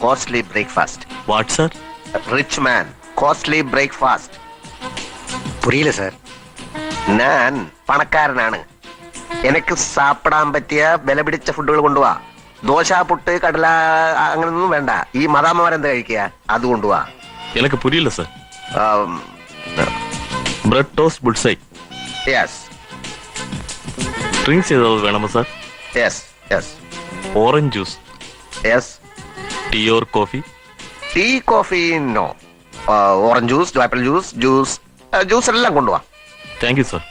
Costly breakfast. What, sir? Rich man. Costly breakfast. പുരിയില്ല sir. ഞാൻ പണക്കാരനാണ്. എനിക്ക് സാപ്പിടാൻ പറ്റിയ വില പിടിച്ച ഫുഡുകൾ കൊണ്ടുപോവാ. ദോശ, പുട്ട്, കടല അങ്ങനൊന്നും വേണ്ട. ഈ മദാമ്മമാരെന്താ കഴിക്കുക അത് കൊണ്ടുപോവാ. എനിക്ക് പുരിയില്ല sir. Bread toast bullseye. Yes. Drinks ചെയ്തത് വേണമോ sir? Yes yes. Orange juice. Yes. Tea or coffee? Tea, coffee no. Orange juice, apple juice, juice എല്ലാം കൊണ്ടുപോവാ. Thank you sir.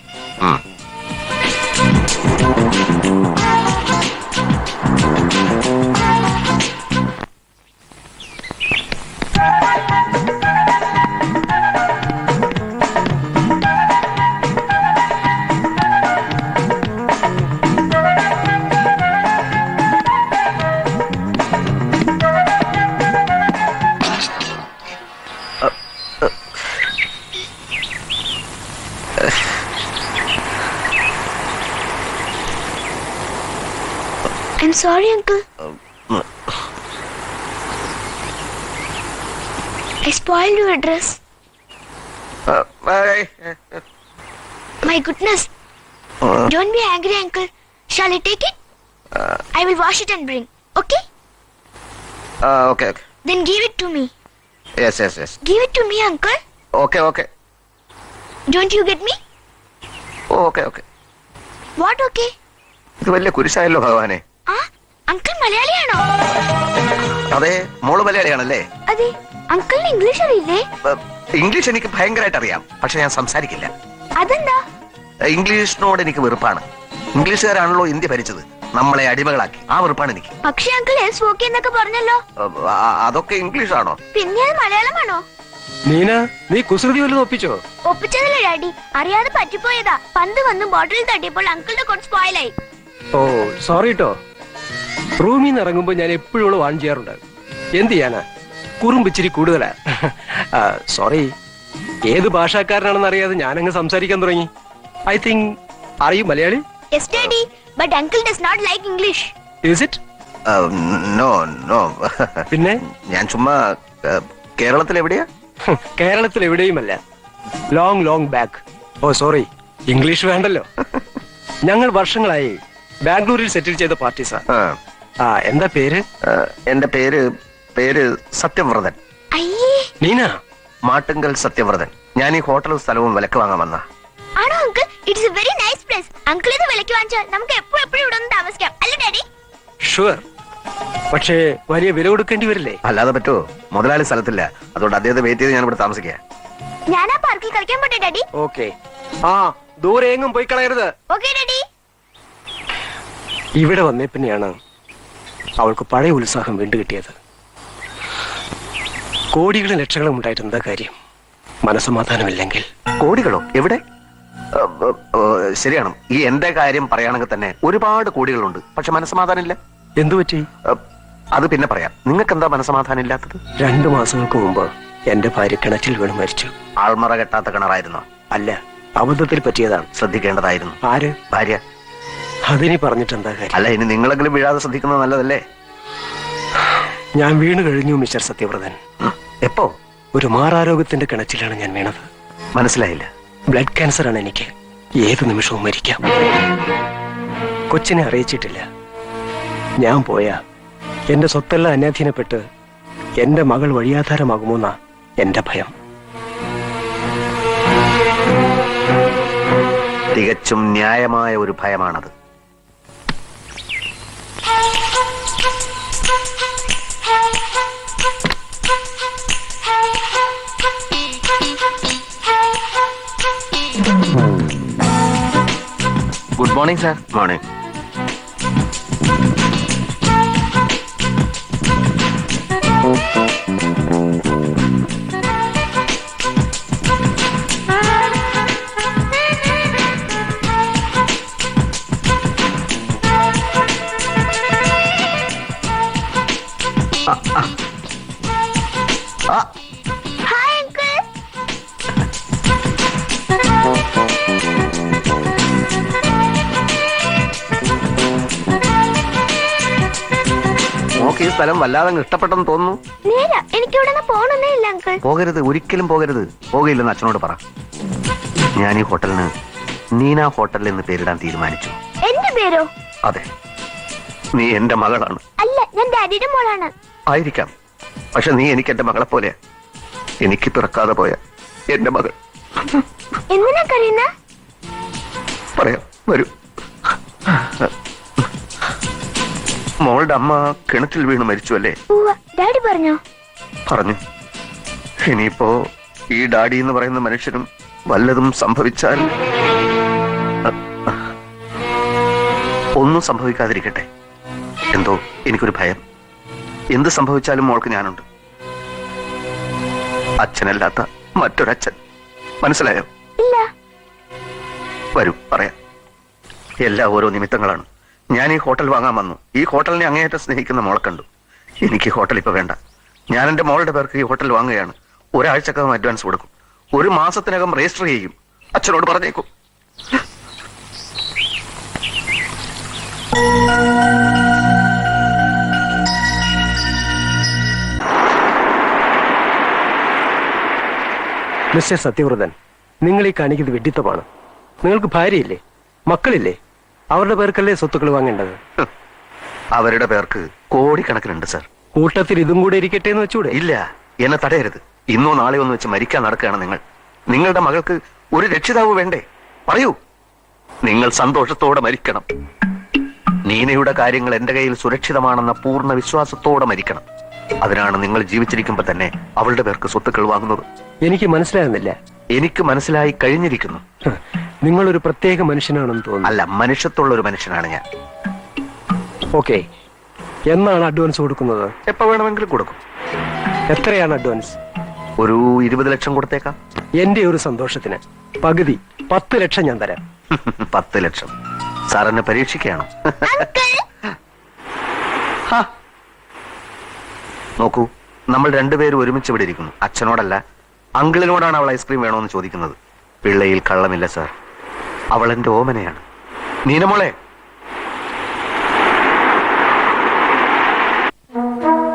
I'm sorry, uncle. I spoiled your dress. My goodness. Don't be angry, uncle. Shall I take it? I will wash it and bring. Okay? Okay. Then give it to me. Yes. Give it to me, uncle. Okay. Don't you get me? Okay. What okay? ഇത് വലിയ കുരിശായല്ലോ ഭഗവാനെ. Uncle മലയാളിയാണോ? അതെ, മോള് മലയാളിയാണല്ലേ? അതെ. അങ്കിളിന് English അറിയില്ലേ? English എനിക്ക് ഭയങ്കരമായിട്ട് അറിയാം, പക്ഷെ ഞാൻ സംസാരിക്കില്ല. അതെന്താ? ഇംഗ്ലീഷിനോട് എനിക്ക് വെറുപ്പാണ്. ഇംഗ്ലീഷുകാരാണല്ലോ ഇന്ത്യ ഭരിച്ചത്, നമ്മളെ അടിമകളാക്കി. ആ വെറുപ്പാണ് എനിക്ക്. പക്ഷെ അങ്കിൾ എസ് ഓക്കെ എന്നൊക്കെ പറഞ്ഞല്ലോ. അതൊക്കെ ഇംഗ്ലീഷാണോ? പിന്നെ അത് മലയാളമാണോ? നീന, നീ കുസൃതി വല്ലതും ഒപ്പിച്ചോ? ഒപ്പിച്ചതല്ലേ ഡാഡി, അറിയാതെ പറ്റിപ്പോയതാ. പന്ത് വന്ന് ബോട്ടിൽ തട്ടിയപ്പോൾ അങ്കിളുടെ കുറച്ച് സ്പോയിലായി. ഓ സോറി കേട്ടോ. റൂമിൽ നിന്ന് ഇറങ്ങുമ്പോ ഞാൻ എപ്പോഴും വാൺ ചെയ്യാറുണ്ട്. എന്ത് ചെയ്യാനാ, കുറുമ്പിച്ചിരി കൂടുതലാ. സോറി. ഏത് ഭാഷക്കാരനാണെന്ന് അറിയാതെ ഞാനങ്ങ് സംസാരിക്കാൻ തുടങ്ങി. ഐ തിങ്ക് അറിയും Malayali? Yes daddy, but uncle does not like English. Is it? No. പിന്നെ ഞാൻ ചുമ്മാ കേരളത്തിൽ എവിടെയാ? കേരളത്തിൽ എവിടെയുമല്ല. Long back. Oh sorry, English വേണ്ടല്ലോ. ഞങ്ങൾ വർഷങ്ങളായി ബാംഗ്ലൂരിൽ സെറ്റിൽ ചെയ്ത പാർട്ടീസാ. എന്താ പേര്? എന്റെ പേര് സത്യവ്രതൻ. നീന? മാട്ടുങ്കൽ സത്യവ്രതൻ. ഞാൻ ഈ ഹോട്ടലും സ്ഥലവും വിലക്ക് വാങ്ങാൻ വന്ന. ആണോ uncle? It's A very nice place. Uncle ഇത് വിലക്ക് വാങ്ങിച്ചാൽ നമുക്ക് എപ്പോഴും ഇവിടെ ഒന്ന് താമസിക്കാം അല്ലേ ഡാഡി? ഷുവർ. പക്ഷേ വലിയ വില കൊടുക്കേണ്ടി വരില്ലേ? അല്ലാതെ പറ്റുമോ? മുതലാളി സ്ഥലത്തില്ല, അതുകൊണ്ട് അദ്ദേഹത്തെ വെയിറ്റ് ചെയ്ത് ഞാൻ ഇവിടെ താമസിക്കാം. ഞാൻ ആ പാർക്കിൽ കളിക്കാൻ പോട്ടെ ഡാഡി? ഓക്കെ. ദൂരെ എങ്ങും പോയി കളയരുത്. Okay daddy. ഇവിടെ വന്നേ പിന്നെയാണ് അവൾക്ക് പഴയ ഉത്സാഹം വീണ്ടും കിട്ടിയത്. കോടികളും ലക്ഷങ്ങളും ഉണ്ടായിട്ട് എന്താ കാര്യം, മനസ്സമാധാനമില്ലെങ്കിൽ? കോടികളോ? എവിടെ? ശരിയാണ്, ഈ എന്റെ കാര്യം പറയുകയാണെങ്കിൽ തന്നെ ഒരുപാട് കോടികളുണ്ട്, പക്ഷെ മനസ്സമാധാനം ഇല്ല. എന്തു പറ്റി? അത് പിന്നെ പറയാം. നിങ്ങൾക്ക് എന്താ മനസ്സമാധാനം ഇല്ലാത്തത്? 2 മാസങ്ങൾക്ക് മുമ്പ് എന്റെ ഭാര്യ കിണറ്റിൽ വീണ് മരിച്ചു. ആൾമറ കെട്ടാത്ത കിണറായിരുന്നോ? അല്ല, അബദ്ധത്തിൽ പറ്റിയതാണ്. ശ്രദ്ധിക്കേണ്ടതായിരുന്നു. ആര്? ഭാര്യ. അതിനി പറഞ്ഞിട്ട് എന്താ കാര്യം? അല്ല, ഇനി നിങ്ങളെങ്കിലും വീഴാതെ ശ്രദ്ധിക്കുന്നത് നല്ലതല്ലേ? ഞാൻ വീണ് കഴിഞ്ഞു മിസ്റ്റർ സത്യവ്രതൻ. എപ്പോ? ഒരു മാറാരോഗത്തിന്റെ കിണറ്റിലാണ് ഞാൻ വീണത്. മനസ്സിലായില്ല. ബ്ലഡ് ക്യാൻസർ ആണ് എനിക്ക്. ഏത് നിമിഷവും മരിക്കാം. കൊച്ചിനെ അറിയിച്ചിട്ടില്ല. ഞാൻ പോയാ എന്റെ സ്വത്തെല്ലാം അന്യാധീനപ്പെട്ട് എന്റെ മകൾ വഴിയാധാരമാകുമോന്നാ എന്റെ ഭയം. തികച്ചും ന്യായമായ ഒരു ഭയമാണത്. Good morning sir. മോർണിംഗ്. ആ, ഹായ് അങ്കിൾ. മോക്ക് ഈ സ്ഥലം വല്ലാതെ അങ്ങ് ഇഷ്ടപ്പെട്ടെന്ന് തോന്നുന്നു. നേരാ, എനിക്ക് ഇവിടെ നിന്ന് പോകണമെന്നേ ഇല്ല അങ്കിൾ. പോകരുത്, ഒരിക്കലും പോകരുത്. പോകയില്ലെന്ന് അച്ഛനോട് പറ. ഞാൻ ഈ ഹോട്ടലിന് നീന ഹോട്ടൽ എന്ന് പേരിടാൻ തീരുമാനിച്ചു. എന്റെ പേരോ? അതെ, നീ എന്റെ മകളാണ്. അല്ല, ഞാൻ ഡാഡിയുടെ മോളാണ്. ആയിരിക്കാം, പക്ഷെ നീ എനിക്ക് എന്റെ മകളെ പോലെ, എനിക്ക് പിറക്കാതെ പോയ എന്റെ മകൾ. എന്തിനാ കരയുന്ന? പറയാം, വരൂ. മോളുടെ അമ്മ കിണറ്റിൽ വീണ് മരിച്ചു അല്ലേ? ഡാഡി പറഞ്ഞോ? പറഞ്ഞു. ഇനിയിപ്പോ ഈ ഡാഡി എന്ന് പറയുന്ന മനുഷ്യനും വല്ലതും സംഭവിച്ചാൽ ഒന്നും സംഭവിക്കാതിരിക്കട്ടെ. എന്തോ എനിക്കൊരു ഭയം. എന്ത് സംഭവിച്ചാലും മോൾക്ക് ഞാനുണ്ട്. അച്ഛനല്ലാത്ത മറ്റൊരച്ഛൻ. മനസ്സിലായോ? ഇല്ല. വരൂ, പറയാം. എല്ലാം ഓരോ നിമിത്തങ്ങളാണ്. ഞാൻ ഈ ഹോട്ടൽ വാങ്ങാൻ വന്നു. ഈ ഹോട്ടലിനെ അങ്ങേയറ്റം സ്നേഹിക്കുന്ന മോളെ കണ്ടു. എനിക്ക് ഈ ഹോട്ടൽ ഇപ്പൊ വേണ്ട. ഞാൻ എന്റെ മോളുടെ പേർക്ക് ഈ ഹോട്ടൽ വാങ്ങുകയാണ്. ഒരാഴ്ചക്കകം അഡ്വാൻസ് കൊടുക്കും. 1 മാസത്തിനകം രജിസ്റ്റർ ചെയ്യും. അച്ഛനോട് പറഞ്ഞേക്കും. മിസ്റ്റർ സത്യവ്രതൻ, നിങ്ങൾ ഈ കാണിക്കുന്നത് വിഡ്ഢിത്തമാണ്. നിങ്ങൾക്ക് ഭാര്യയില്ലേ, മക്കളില്ലേ? അവരുടെ പേർക്കല്ലേ സ്വത്തുക്കൾ വാങ്ങേണ്ടത്? അവരുടെ പേർക്ക് കോടിക്കണക്കിനുണ്ട് സർ. കൂട്ടത്തിൽ ഇതും കൂടെ ഇരിക്കട്ടെ എന്ന് വെച്ചൂടെ? ഇല്ല, എന്നെ തടയരുത്. ഇന്നോ നാളെയോ ഒന്ന് വെച്ച് മരിക്കാൻ നടക്കുകയാണ് നിങ്ങൾ. നിങ്ങളുടെ മകൾക്ക് ഒരു രക്ഷിതാവ് വേണ്ടേ? പറയൂ. നിങ്ങൾ സന്തോഷത്തോടെ മരിക്കണം. നീനയുടെ കാര്യങ്ങൾ എന്റെ കയ്യിൽ സുരക്ഷിതമാണെന്ന പൂർണ്ണ വിശ്വാസത്തോടെ മരിക്കണം. അതിനാണ് നിങ്ങൾ ജീവിച്ചിരിക്കുമ്പോ തന്നെ അവളുടെ പേർക്ക് സ്വത്തുക്കൾ വാങ്ങുന്നത്. എനിക്ക് മനസ്സിലാകുന്നില്ല. എനിക്ക് മനസ്സിലായി കഴിഞ്ഞിരിക്കുന്നു. നിങ്ങളൊരു പ്രത്യേക മനുഷ്യനാണെന്ന് തോന്നുന്നു. അല്ല, മനുഷ്യത്തുള്ള ഒരു മനുഷ്യനാണ് ഞാൻ. ഓക്കെ, എന്നാണ് അഡ്വാൻസ് കൊടുക്കുന്നത്? എപ്പോ വേണമെങ്കിലും കൊടുക്കും. എത്രയാണ് അഡ്വാൻസ്? ഒരു 20 ലക്ഷം കൊടുത്തേക്കാം. എന്റെ ഒരു സന്തോഷത്തിന് പകുതി 10 ലക്ഷം ഞാൻ തരാം. 10 ലക്ഷം സാറിനെ പരീക്ഷിക്കുകയാണോ? ഹാ. നോക്കൂ, നമ്മൾ രണ്ടുപേരും ഒരുമിച്ച് ഇവിടെ ഇരിക്കുന്നു. അച്ഛനോടല്ല, അങ്കിളിനോടാണ് അവൾ ഐസ്ക്രീം വേണോന്ന് ചോദിക്കുന്നത്. പിള്ളയിൽ കള്ളമില്ല സാർ. അവൾ എന്റെ ഓമനയാണ്. നീനമോളെ,